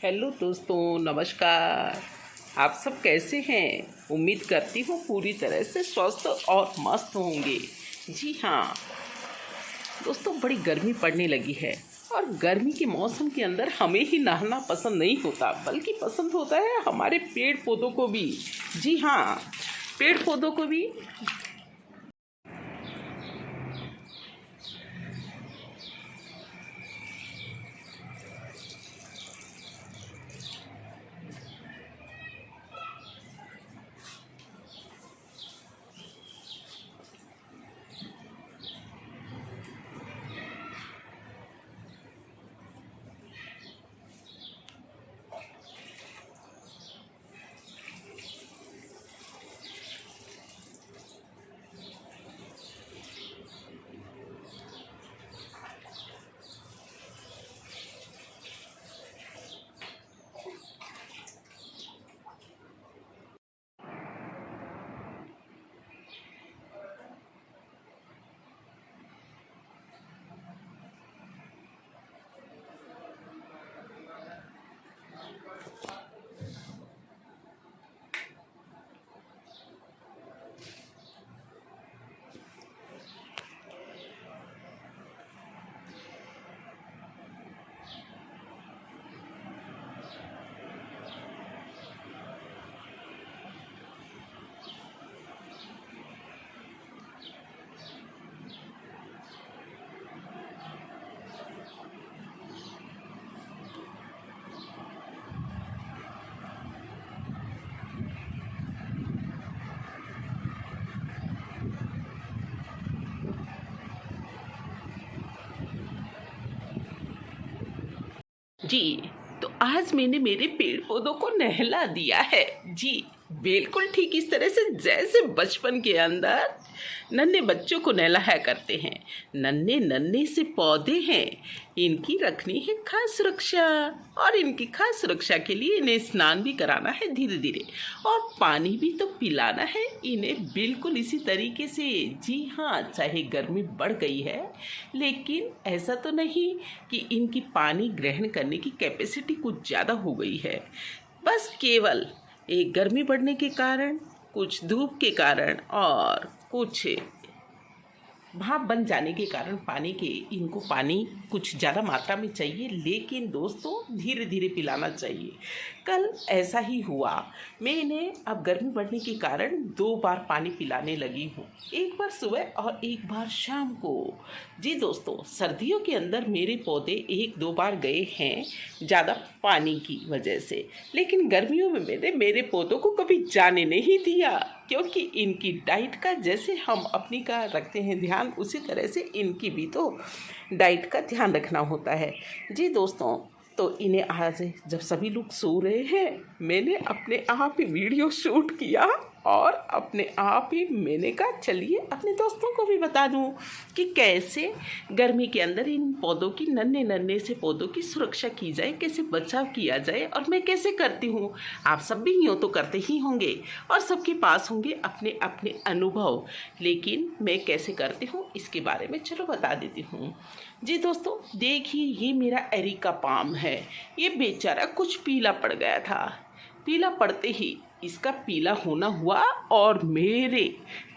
Hello दोस्तों, नमस्कार। आप सब कैसे हैं? उम्मीद करती हूँ पूरी तरह से स्वस्थ और मस्त होंगे। जी हाँ दोस्तों, बड़ी गर्मी पड़ने लगी है और गर्मी के मौसम के अंदर हमें ही नहाना पसंद नहीं होता, बल्कि पसंद होता है हमारे पेड़ पौधों को भी। जी हाँ, पेड़ पौधों को भी। जी, तो आज मैंने मेरे पेड़ पौधों को नहला दिया है। जी बिल्कुल ठीक इस तरह से जैसे बचपन के अंदर नन्हे बच्चों को नहलाया करते हैं। नन्हे नन्हे से पौधे हैं, इनकी रखनी है खास सुरक्षा, और इनकी खास सुरक्षा के लिए इन्हें स्नान भी कराना है धीरे धीरे, और पानी भी तो पिलाना है इन्हें बिल्कुल इसी तरीके से। जी हाँ, चाहे गर्मी बढ़ गई है, लेकिन ऐसा तो नहीं कि इनकी पानी ग्रहण करने की कैपेसिटी कुछ ज़्यादा हो गई है। बस केवल एक गर्मी बढ़ने के कारण, कुछ धूप के कारण और कुछ भाप बन जाने के कारण पानी के इनको पानी कुछ ज़्यादा मात्रा में चाहिए, लेकिन दोस्तों धीरे धीरे पिलाना चाहिए। कल ऐसा ही हुआ, मैं इन्हें अब गर्मी बढ़ने के कारण 2 बार पानी पिलाने लगी हूँ, एक बार सुबह और एक बार शाम को। जी दोस्तों, सर्दियों के अंदर मेरे पौधे 1-2 बार गए हैं ज़्यादा पानी की वजह से, लेकिन गर्मियों में मैंने मेरे पौधों को कभी जाने नहीं दिया, क्योंकि इनकी डाइट का जैसे हम अपनी का रखते हैं ध्यान, उसी तरह से इनकी भी तो डाइट का ध्यान रखना होता है। जी दोस्तों, तो इन्हें आज जब सभी लोग सो रहे हैं, मैंने अपने आप ही वीडियो शूट किया और अपने आप ही मैंने कहा चलिए अपने दोस्तों को भी बता दूं कि कैसे गर्मी के अंदर इन पौधों की, नन्हे नन्हे से पौधों की सुरक्षा की जाए, कैसे बचाव किया जाए, और मैं कैसे करती हूँ। आप सब भी यूँ तो करते ही होंगे और सबके पास होंगे अपने अपने अनुभव, लेकिन मैं कैसे करती हूँ इसके बारे में चलो बता देती हूँ। जी दोस्तों, देखिए ये मेरा एरिका पाम है, ये बेचारा कुछ पीला पड़ गया था। पीला पड़ते ही इसका पीला होना हुआ और मेरे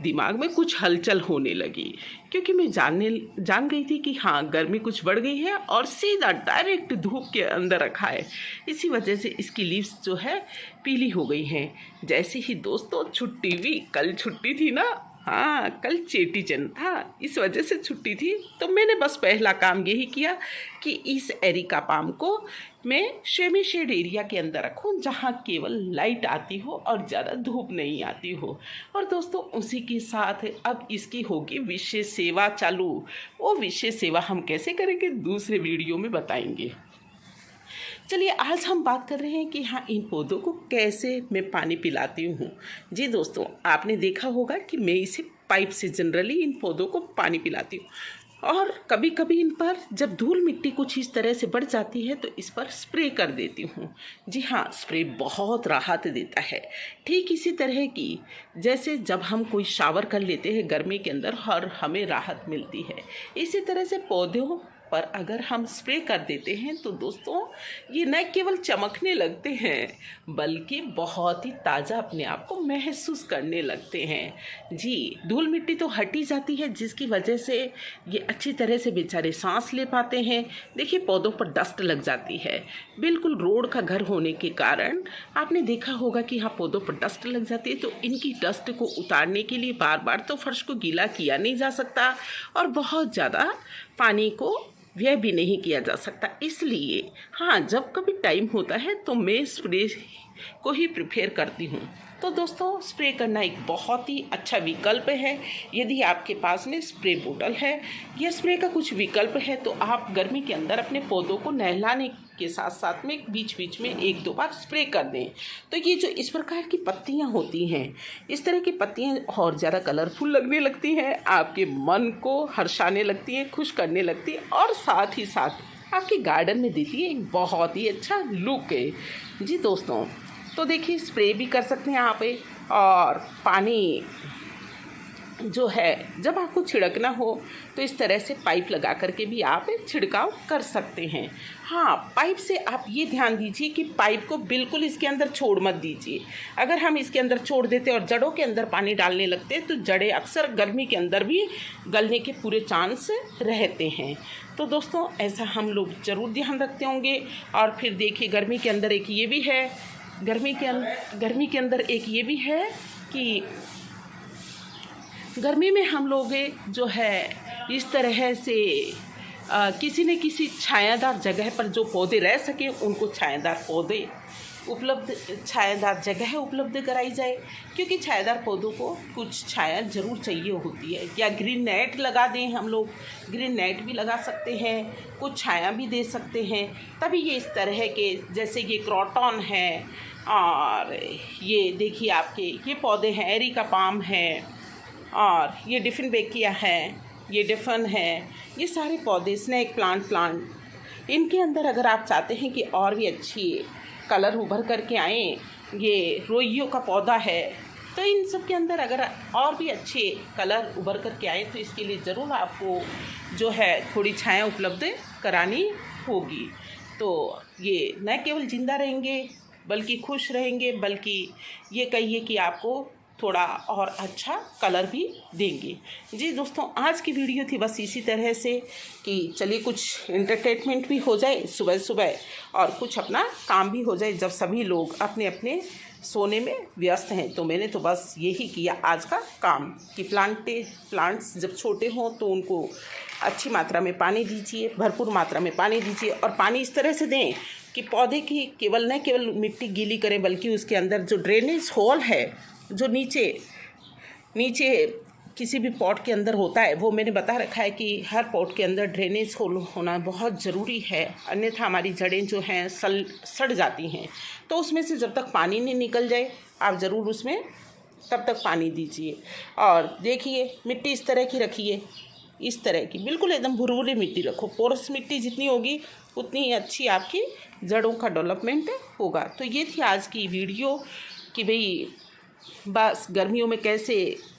दिमाग में कुछ हलचल होने लगी, क्योंकि मैं जान गई थी कि हाँ गर्मी कुछ बढ़ गई है और सीधा डायरेक्ट धूप के अंदर रखा है, इसी वजह से इसकी लीव्स जो है पीली हो गई हैं। जैसे ही दोस्तों छुट्टी हुई, कल छुट्टी थी ना, हाँ कल चेटी चंद था, इस वजह से छुट्टी थी, तो मैंने बस पहला काम यही किया कि इस एरिका पाम को मैं सेमी शेड एरिया के अंदर रखूं, जहां केवल लाइट आती हो और ज़्यादा धूप नहीं आती हो। और दोस्तों उसी के साथ अब इसकी होगी विशेष सेवा चालू। वो विशेष सेवा हम कैसे करेंगे दूसरे वीडियो में बताएंगे। चलिए आज हम बात कर रहे हैं कि हाँ इन पौधों को कैसे मैं पानी पिलाती हूँ। जी दोस्तों, आपने देखा होगा कि मैं इसे पाइप से जनरली इन पौधों को पानी पिलाती हूँ, और कभी कभी इन पर जब धूल मिट्टी कुछ इस तरह से बढ़ जाती है तो इस पर स्प्रे कर देती हूँ। जी हाँ, स्प्रे बहुत राहत देता है। ठीक इसी तरह की जैसे जब हम कोई शावर कर लेते हैं गर्मी के अंदर और हमें राहत मिलती है, इसी तरह से पौधों पर अगर हम स्प्रे कर देते हैं तो दोस्तों ये न केवल चमकने लगते हैं बल्कि बहुत ही ताज़ा अपने आप को महसूस करने लगते हैं। जी, धूल मिट्टी तो हट ही जाती है जिसकी वजह से ये अच्छी तरह से बेचारे सांस ले पाते हैं। देखिए पौधों पर डस्ट लग जाती है, बिल्कुल रोड का घर होने के कारण आपने देखा होगा कि यहाँ पौधों पर डस्ट लग जाती है। तो इनकी डस्ट को उतारने के लिए बार बार तो फर्श को गीला किया नहीं जा सकता और बहुत ज़्यादा पानी को व्यय भी नहीं किया जा सकता। इसलिए हाँ, जब कभी टाइम होता है तो मैं स्प्रे को ही प्रिफेयर करती हूँ। तो दोस्तों स्प्रे करना एक बहुत ही अच्छा विकल्प है। यदि आपके पास में स्प्रे बोतल है या स्प्रे का कुछ विकल्प है तो आप गर्मी के अंदर अपने पौधों को नहलाने के साथ साथ में बीच बीच में 1-2 बार स्प्रे कर दें। तो ये जो इस प्रकार की पत्तियां होती हैं, इस तरह की पत्तियां और ज़्यादा कलरफुल लगने लगती हैं, आपके मन को हर्षाने लगती हैं, खुश करने लगती हैं और साथ ही साथ आपके गार्डन में देती है एक बहुत ही अच्छा लुक है। जी दोस्तों, तो देखिए स्प्रे भी कर सकते हैं आप और पानी जो है जब आपको छिड़कना हो तो इस तरह से पाइप लगा करके भी आप छिड़काव कर सकते हैं। हाँ, पाइप से आप ये ध्यान दीजिए कि पाइप को बिल्कुल इसके अंदर छोड़ मत दीजिए। अगर हम इसके अंदर छोड़ देते और जड़ों के अंदर पानी डालने लगते तो जड़ें अक्सर गर्मी के अंदर भी गलने के पूरे चांस रहते हैं। तो दोस्तों ऐसा हम लोग ज़रूर ध्यान रखते होंगे। और फिर देखिए गर्मी के अंदर एक ये भी है, गर्मी के अंदर एक ये भी है कि गर्मी में हम लोग जो है इस तरह से किसी न किसी छायादार जगह पर जो पौधे रह सकें उनको छायादार जगह उपलब्ध कराई जाए, क्योंकि छायादार पौधों को कुछ छाया ज़रूर चाहिए होती है। या ग्रीन नेट लगा दें, हम लोग ग्रीन नेट भी लगा सकते हैं, कुछ छाया भी दे सकते हैं। तभी ये इस तरह के जैसे ये क्रॉटन है और ये देखिए आपके ये पौधे हैं, एरिका पाम है और ये डिफिनबेकिया है, ये डिफन है, ये सारे पौधे स्नेक प्लांट इनके अंदर अगर आप चाहते हैं कि और भी अच्छी कलर उभर करके आए, ये रोइयों का पौधा है, तो इन सब के अंदर अगर और भी अच्छे कलर उभर करके आए तो इसके लिए ज़रूर आपको जो है थोड़ी छाया उपलब्ध करानी होगी। तो ये न केवल जिंदा रहेंगे बल्कि खुश रहेंगे, बल्कि ये कहिए कि आपको थोड़ा और अच्छा कलर भी देंगे। जी दोस्तों, आज की वीडियो थी बस इसी तरह से कि चलिए कुछ एंटरटेनमेंट भी हो जाए सुबह सुबह और कुछ अपना काम भी हो जाए जब सभी लोग अपने अपने सोने में व्यस्त हैं। तो मैंने तो बस यही किया आज का काम कि प्लांट्स जब छोटे हों तो उनको अच्छी मात्रा में पानी दीजिए, भरपूर मात्रा में पानी दीजिए और पानी इस तरह से दें कि पौधे की न केवल मिट्टी गीली करें बल्कि उसके अंदर जो ड्रेनेज होल है जो नीचे किसी भी पॉट के अंदर होता है, वो मैंने बता रखा है कि हर पॉट के अंदर ड्रेनेज होल होना बहुत ज़रूरी है, अन्यथा हमारी जड़ें जो हैं सड़ जाती हैं। तो उसमें से जब तक पानी नहीं निकल जाए आप ज़रूर उसमें तब तक पानी दीजिए। और देखिए मिट्टी इस तरह की रखिए, इस तरह की बिल्कुल एकदम भुरभुरी मिट्टी रखो। पोरस मिट्टी जितनी होगी उतनी ही अच्छी आपकी जड़ों का डेवलपमेंट होगा। तो ये थी आज की वीडियो कि भाई बस गर्मियों में कैसे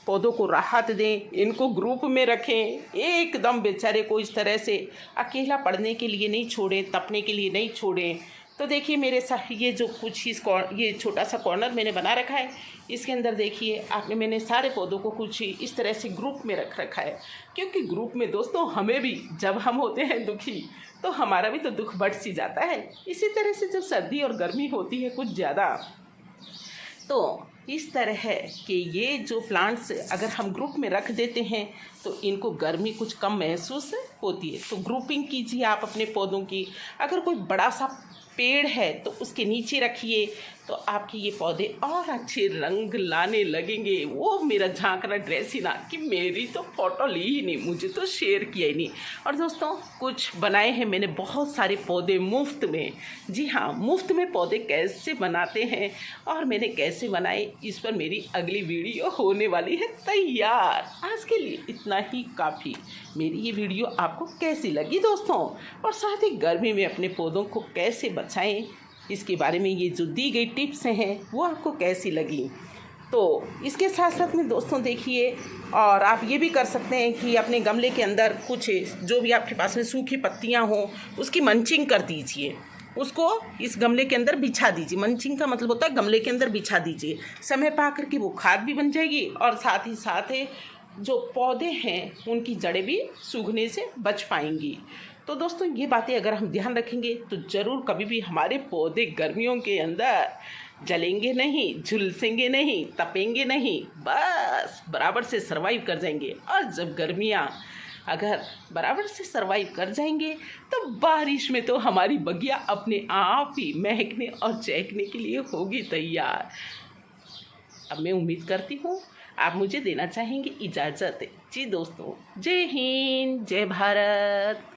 पौधों को राहत दें, इनको ग्रुप में रखें, एकदम बेचारे को इस तरह से अकेला पड़ने के लिए नहीं छोड़ें, तपने के लिए नहीं छोड़ें। तो देखिए मेरे साथ ये जो कुछ ये छोटा सा कॉर्नर मैंने बना रखा है, इसके अंदर देखिए मैंने सारे पौधों को कुछ इस तरह से ग्रुप में रख रखा है, क्योंकि ग्रुप में दोस्तों हमें भी जब हम होते हैं दुखी तो हमारा भी तो दुख बढ़ सी जाता है। इसी तरह से जब सर्दी और गर्मी होती है कुछ ज़्यादा, तो इस तरह के ये जो प्लांट्स अगर हम ग्रुप में रख देते हैं तो इनको गर्मी कुछ कम महसूस होती है। तो ग्रुपिंग कीजिए आप अपने पौधों की। अगर कोई बड़ा सा पेड़ है तो उसके नीचे रखिए तो आपके ये पौधे और अच्छे रंग लाने लगेंगे। वो मेरा झांकना ड्रेस ही ना कि मेरी तो फ़ोटो ली ही नहीं, मुझे तो शेयर किया ही नहीं। और दोस्तों कुछ बनाए हैं मैंने बहुत सारे पौधे मुफ्त में। जी हाँ, मुफ्त में पौधे कैसे बनाते हैं और मैंने कैसे बनाए, इस पर मेरी अगली वीडियो होने वाली है तैयार। आज के लिए इतना ही काफ़ी। मेरी ये वीडियो आपको कैसी लगी दोस्तों, और साथ ही गर्मी में अपने पौधों को कैसे बचाएं इसके बारे में ये जो दी गई टिप्स हैं वो आपको कैसी लगी, तो इसके साथ साथ में दोस्तों देखिए, और आप ये भी कर सकते हैं कि अपने गमले के अंदर कुछ जो भी आपके पास में सूखी पत्तियां हों उसकी मंचिंग कर दीजिए, उसको इस गमले के अंदर बिछा दीजिए। मंचिंग का मतलब होता है गमले के अंदर बिछा दीजिए। समय पा कर के वो खाद भी बन जाएगी और साथ ही साथ जो पौधे हैं उनकी जड़ें भी सूखने से बच पाएंगी। तो दोस्तों ये बातें अगर हम ध्यान रखेंगे तो ज़रूर कभी भी हमारे पौधे गर्मियों के अंदर जलेंगे नहीं, झुलसेंगे नहीं, तपेंगे नहीं, बस बराबर से सर्वाइव कर जाएंगे। और जब गर्मियाँ अगर बराबर से सर्वाइव कर जाएंगे तो बारिश में तो हमारी बगिया अपने आप ही महकने और चहकने के लिए होगी तैयार। अब मैं उम्मीद करती हूँ आप मुझे देना चाहेंगे इजाज़त। जी दोस्तों, जय हिंद, जय भारत।